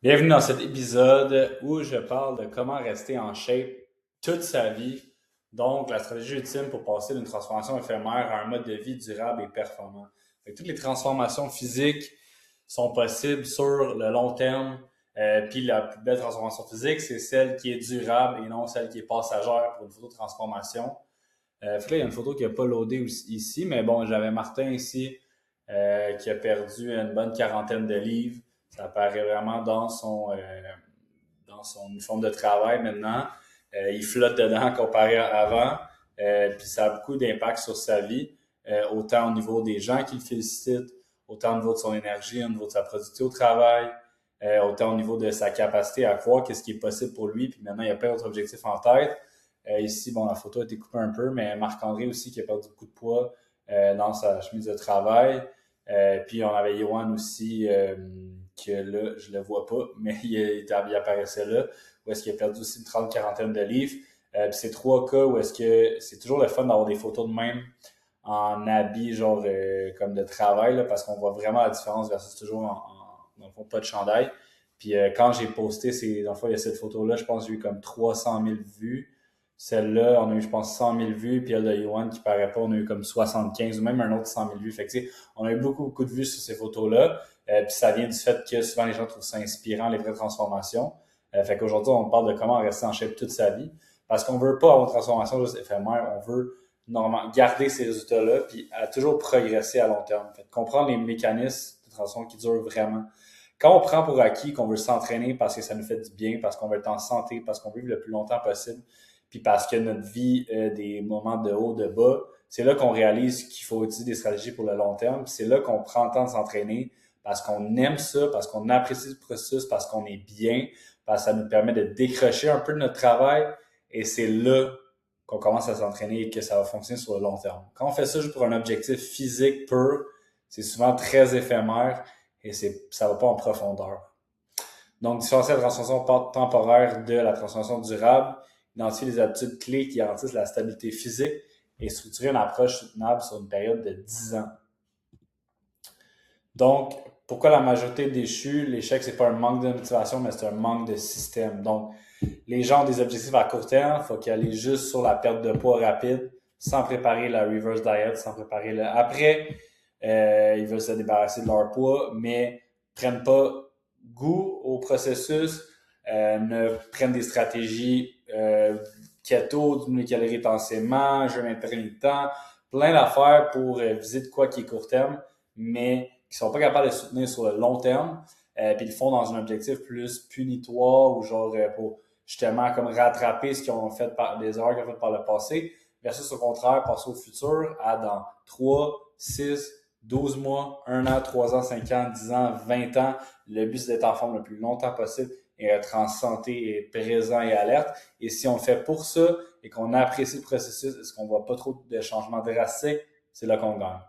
Bienvenue dans cet épisode où je parle de comment rester en shape toute sa vie. Donc, la stratégie ultime pour passer d'une transformation éphémère à un mode de vie durable et performant. Toutes les transformations physiques sont possibles sur le long terme. Puis la plus belle transformation physique, c'est celle qui est durable et non celle qui est passagère pour une photo de transformation. Fait que là, il y a une photo qui n'a pas loadé ici, mais bon, j'avais Martin ici qui a perdu une bonne quarantaine de livres. Ça apparaît vraiment dans son uniforme de travail maintenant. Il flotte dedans comparé à avant. Puis ça a beaucoup d'impact sur sa vie, autant au niveau des gens qui le félicitent, autant au niveau de son énergie, au niveau de sa productivité au travail, autant au niveau de sa capacité à croire qu'est-ce qui est possible pour lui. Puis maintenant, il y a plein d'autres objectifs en tête. Ici, bon, la photo a été coupée un peu, mais Marc-André aussi qui a perdu beaucoup de poids dans sa chemise de travail. Puis on avait Yohan aussi, que là, je le vois pas, mais il apparaissait là, où est-ce qu'il a perdu aussi une quarantaine de livres. Puis c'est trois cas où est-ce que c'est toujours le fun d'avoir des photos de même en habit, genre comme de travail, là, parce qu'on voit vraiment la différence versus toujours dans le fond, pas de chandail. Puis quand j'ai posté, dans le fond, il y a cette photo-là, je pense que j'ai eu comme 300 000 vues. Celle-là, on a eu, je pense, 100 000 vues, puis elle de Yohan qui paraît pas, on a eu comme 75 ou même un autre 100 000 vues. Fait que, tu sais, on a eu beaucoup de vues sur ces photos-là. Puis ça vient du fait que souvent les gens trouvent ça inspirant, les vraies transformations. Fait qu'aujourd'hui, on parle de comment rester en shape toute sa vie. Parce qu'on veut pas avoir une transformation juste éphémère, on veut normalement garder ces résultats-là, puis à toujours progresser à long terme. Fait que comprendre les mécanismes de transformation qui durent vraiment. Quand on prend pour acquis qu'on veut s'entraîner parce que ça nous fait du bien, parce qu'on veut être en santé, parce qu'on veut vivre le plus longtemps possible, puis parce que notre vie a des moments de haut, de bas, c'est là qu'on réalise qu'il faut utiliser des stratégies pour le long terme. Puis c'est là qu'on prend le temps de s'entraîner parce qu'on aime ça, parce qu'on apprécie le processus, parce qu'on est bien, parce que ça nous permet de décrocher un peu de notre travail. Et c'est là qu'on commence à s'entraîner et que ça va fonctionner sur le long terme. Quand on fait ça juste pour un objectif physique pur, c'est souvent très éphémère et ça va pas en profondeur. Donc, différencier la transformation temporaire de la transformation durable, identifier les habitudes clés qui garantissent la stabilité physique et structurer une approche soutenable sur une période de 10 ans. Donc, pourquoi la majorité déchue? L'échec, c'est pas un manque de motivation, mais c'est un manque de système. Donc, les gens ont des objectifs à court terme, il faut qu'ils aillent juste sur la perte de poids rapide, sans préparer la reverse diet, sans préparer le après. Ils veulent se débarrasser de leur poids, mais prennent pas goût au processus, ne prennent des stratégies keto, diminuer les calories intensément, jeûne intermittent, plein d'affaires pour viser de quoi qui est court terme, mais qui sont pas capables de soutenir sur le long terme, puis ils le font dans un objectif plus punitoire ou genre pour justement comme rattraper ce qu'ils ont fait par des erreurs qu'ils ont fait par le passé, versus au contraire, passer au futur à dans 3, 6, 12 mois, 1 an, 3 ans, 5 ans, 10 ans, 20 ans. Le but, c'est d'être en forme le plus longtemps possible et être en santé et présent et alerte. Et si on le fait pour ça et qu'on apprécie le processus et qu'on voit pas trop de changements drastiques, c'est là qu'on gagne.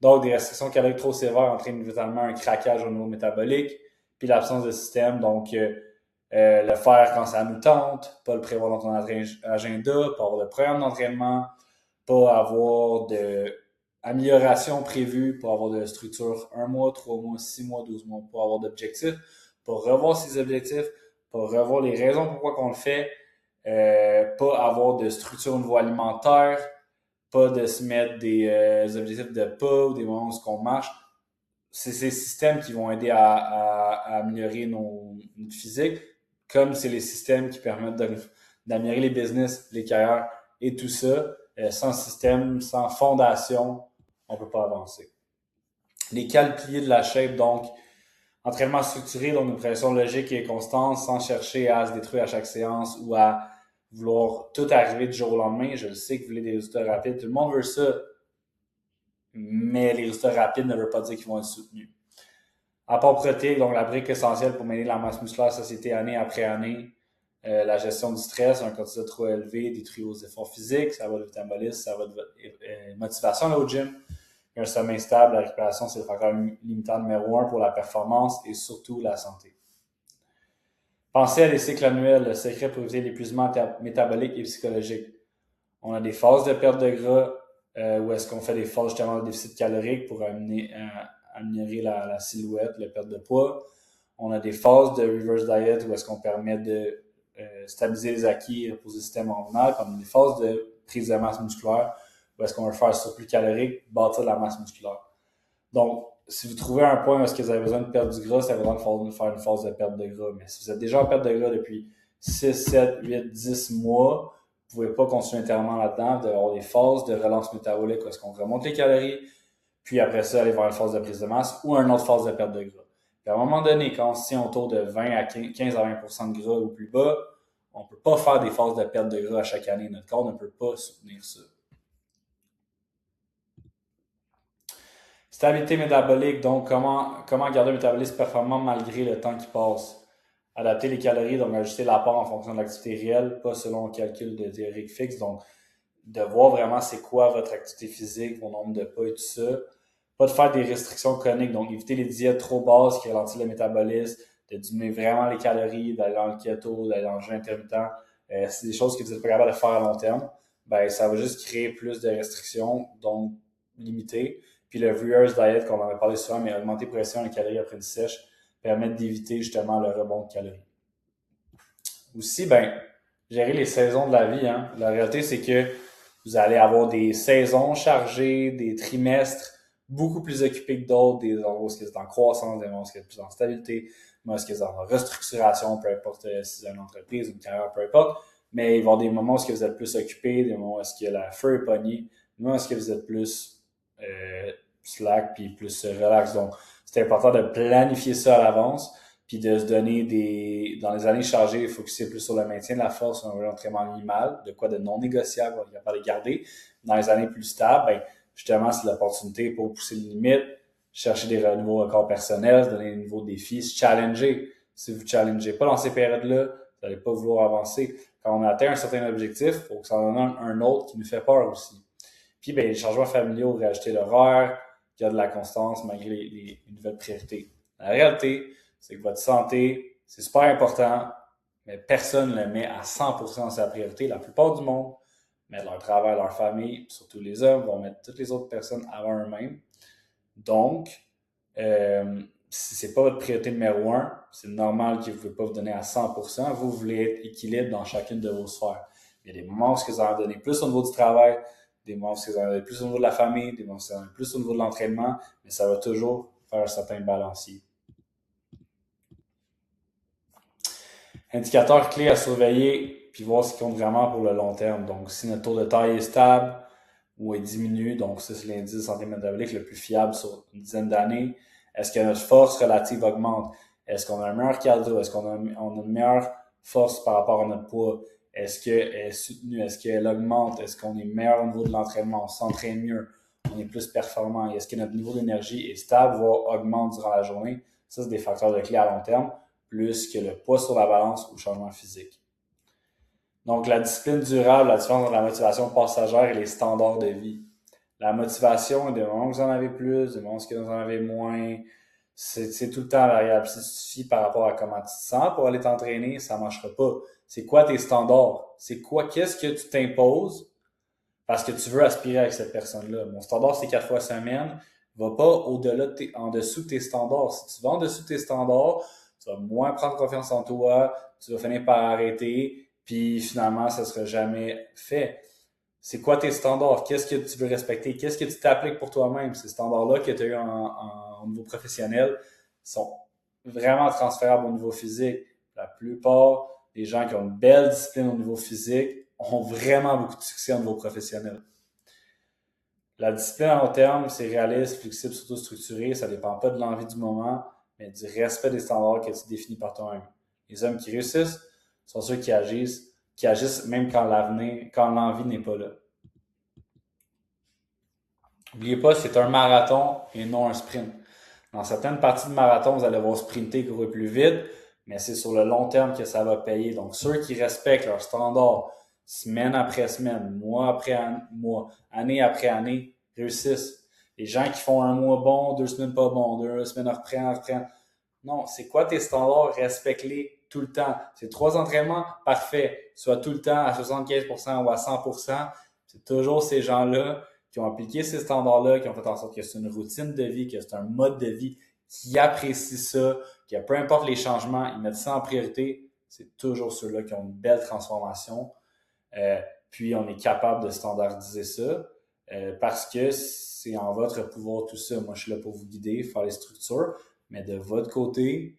Donc, des restrictions caloriques trop sévères entraînent totalement un craquage au niveau métabolique, puis l'absence de système. Donc, le faire quand ça nous tente, pas le prévoir dans ton agenda, pas avoir de programme d'entraînement, pas avoir de amélioration prévue, pas avoir de structure 1 mois, 3 mois, 6 mois, 12 mois, pas avoir d'objectifs, pas revoir ses objectifs, pas revoir les raisons pourquoi on le fait, pas avoir de structure au niveau alimentaire, pas de se mettre des objectifs de pas ou des moments où on marche. C'est ces systèmes qui vont aider à améliorer notre physique, comme c'est les systèmes qui permettent d'améliorer les business, les carrières et tout ça. Sans système, sans fondation, on ne peut pas avancer. Les 4 piliers de la shape, donc, entraînement structuré, donc une progression logique et constante, sans chercher à se détruire à chaque séance ou à vouloir tout arriver du jour au lendemain. Je le sais que vous voulez des résultats rapides. Tout le monde veut ça, mais les résultats rapides ne veulent pas dire qu'ils vont être soutenus. Apport protéique, donc la brique essentielle pour maintenir la masse musculaire société année après année. La gestion du stress, un cortisol trop élevé détruit vos efforts physiques, ça va de votre métabolisme, ça va de votre motivation au gym. Un sommeil stable, la récupération, c'est le facteur limitant numéro 1 pour la performance et surtout la santé. Pensez à des cycles annuels, le secret pour éviter l'épuisement métabolique et psychologique. On a des phases de perte de gras, où est-ce qu'on fait des phases justement de déficit calorique pour améliorer la silhouette, la perte de poids. On a des phases de reverse diet où est-ce qu'on permet de stabiliser les acquis et reposer le système hormonal, comme des phases de prise de masse musculaire où est-ce qu'on va faire un surplus calorique, bâtir de la masse musculaire. Donc, si vous trouvez un point où est-ce que vous avez besoin de perdre du gras, c'est vraiment de faire une phase de perte de gras. Mais si vous êtes déjà en perte de gras depuis 6, 7, 8, 10 mois, vous ne pouvez pas continuer internement là-dedans, vous devez avoir des phases de relance métabolique où est-ce qu'on remonte les calories, puis après ça, aller vers une phase de prise de masse ou une autre phase de perte de gras. Puis à un moment donné, quand on se tient autour de 20 à 15 à 20 de gras ou plus bas, on ne peut pas faire des phases de perte de gras à chaque année. Notre corps ne peut pas soutenir ça. Stabilité métabolique, donc comment garder un métabolisme performant malgré le temps qui passe. Adapter les calories, donc ajuster l'apport en fonction de l'activité réelle, pas selon un calcul de théorique fixe. Donc, de voir vraiment c'est quoi votre activité physique, vos nombres de pas et tout ça. Pas de faire des restrictions chroniques, donc éviter les diètes trop basses qui ralentissent le métabolisme, de diminuer vraiment les calories, d'aller dans le keto, d'aller dans le jeûne intermittent. C'est des choses que vous n'êtes pas capable de faire à long terme. Ben, ça va juste créer plus de restrictions, donc limiter. Puis le reverse diet, qu'on en a parlé souvent, mais augmenter pression les calories après une sèche, permet d'éviter justement le rebond de calories. Aussi, ben, gérer les saisons de la vie. Hein. La réalité, c'est que vous allez avoir des saisons chargées, des trimestres beaucoup plus occupés que d'autres, des endroits où vous êtes en croissance, des endroits où vous êtes plus en stabilité, des moments où vous êtes en restructuration, peu importe si c'est une entreprise, une carrière, peu importe. Mais il va y avoir des moments où vous êtes plus occupé, des moments où la feu est pogné, des moments où vous êtes plus slack puis plus relax. Donc, c'est important de planifier ça à l'avance puis de se donner dans les années chargées, focuser plus sur le maintien de la force, un entraînement minimal, de quoi de non négociable, on est capable de garder. Dans les années plus stables, ben, justement, c'est l'opportunité pour pousser les limites, chercher des nouveaux records personnels, se donner des nouveaux défis, se challenger. Si vous ne challengez pas dans ces périodes-là, vous n'allez pas vouloir avancer. Quand on atteint un certain objectif, il faut que ça en donne un autre qui nous fait peur aussi. Puis, ben, les changements familiaux, réajuster l'horaire, garder de la constance malgré les nouvelles priorités. La réalité, c'est que votre santé, c'est super important, mais personne ne le met à 100% sa priorité. La plupart du monde mettent leur travail, leur famille, surtout les hommes, vont mettre toutes les autres personnes avant eux-mêmes. Donc, si c'est pas votre priorité numéro un, c'est normal que vous ne pouvez pas vous donner à 100%. Vous voulez être équilibre dans chacune de vos sphères. Il y a des moments où vous en donnez plus au niveau du travail, des moments où vous en donnez plus au niveau de la famille, des moments où vous en donnez plus au niveau de l'entraînement, mais ça va toujours faire un certain balancier. Indicateurs clés à surveiller, puis voir ce qui compte vraiment pour le long terme. Donc, si notre taux de taille est stable ou est diminué, donc ça, c'est l'indice de santé métabolique le plus fiable sur une dizaine d'années. Est-ce que notre force relative augmente? Est-ce qu'on a un meilleur cardio? Est-ce qu'on a une meilleure force par rapport à notre poids? Est-ce qu'elle est soutenue? Est-ce qu'elle augmente? Est-ce qu'on est meilleur au niveau de l'entraînement? On s'entraîne mieux? On est plus performant? Est-ce que notre niveau d'énergie est stable, voire augmente durant la journée? Ça, c'est des facteurs de clé à long terme, plus que le poids sur la balance ou le changement physique. Donc, la discipline durable, la différence entre la motivation passagère et les standards de vie. La motivation, des moments où vous en avez plus, des moments où vous en avez moins, c'est tout le temps variable. Si tu te fies par rapport à comment tu te sens pour aller t'entraîner, ça ne marchera pas. C'est quoi tes standards? Qu'est-ce que tu t'imposes parce que tu veux aspirer avec cette personne-là? Mon standard, c'est 4 fois semaine. Va pas au-delà, en dessous de tes standards. Si tu vas en dessous de tes standards, tu vas moins prendre confiance en toi, tu vas finir par arrêter, puis finalement, ça ne sera jamais fait. C'est quoi tes standards? Qu'est-ce que tu veux respecter? Qu'est-ce que tu t'appliques pour toi-même? Ces standards-là que tu as eu au niveau professionnel sont vraiment transférables au niveau physique. La plupart des gens qui ont une belle discipline au niveau physique ont vraiment beaucoup de succès au niveau professionnel. La discipline à long terme, c'est réaliste, flexible, surtout structuré. Ça ne dépend pas de l'envie du moment, mais du respect des standards que tu définis par toi-même. Les hommes qui réussissent sont ceux qui agissent même quand l'envie n'est pas là. N'oubliez pas, c'est un marathon et non un sprint. Dans certaines parties de marathon, vous allez voir sprinter, courir plus vite, mais c'est sur le long terme que ça va payer. Donc, ceux qui respectent leurs standards semaine après semaine, mois après mois, année après année, réussissent. Les gens qui font un mois bon, 2 semaines pas bon, 2 semaines reprennent. Non, c'est quoi tes standards? Respecte-les tout le temps. C'est 3 entraînements, parfait. Soit tout le temps à 75% ou à 100%. C'est toujours ces gens-là qui ont appliqué ces standards-là, qui ont fait en sorte que c'est une routine de vie, que c'est un mode de vie qui apprécient ça, que peu importe les changements, ils mettent ça en priorité, c'est toujours ceux-là qui ont une belle transformation. Puis on est capable de standardiser ça parce que c'est en votre pouvoir tout ça. Moi, je suis là pour vous guider, faire les structures, mais de votre côté,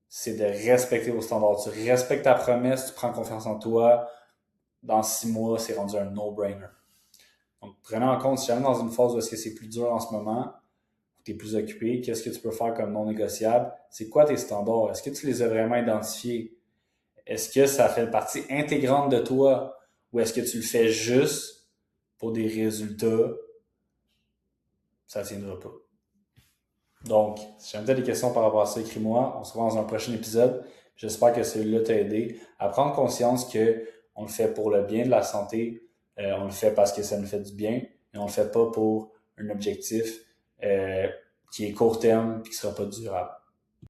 c'est de respecter vos standards. Tu respectes ta promesse, tu prends confiance en toi. Dans 6 mois, c'est rendu un no-brainer. Donc, prenez en compte, si jamais dans une phase où est-ce que c'est plus dur en ce moment, où tu es plus occupé, qu'est-ce que tu peux faire comme non négociable? C'est quoi tes standards? Est-ce que tu les as vraiment identifiés? Est-ce que ça fait partie intégrante de toi ou est-ce que tu le fais juste pour des résultats? Ça ne tiendra pas. Donc, si jamais tu as des questions par rapport à ça, écris-moi. On se revoit dans un prochain épisode. J'espère que celui-là t'a aidé à prendre conscience qu'on le fait pour le bien de la santé, on le fait parce que ça nous fait du bien, et on le fait pas pour un objectif qui est court terme et qui sera pas durable.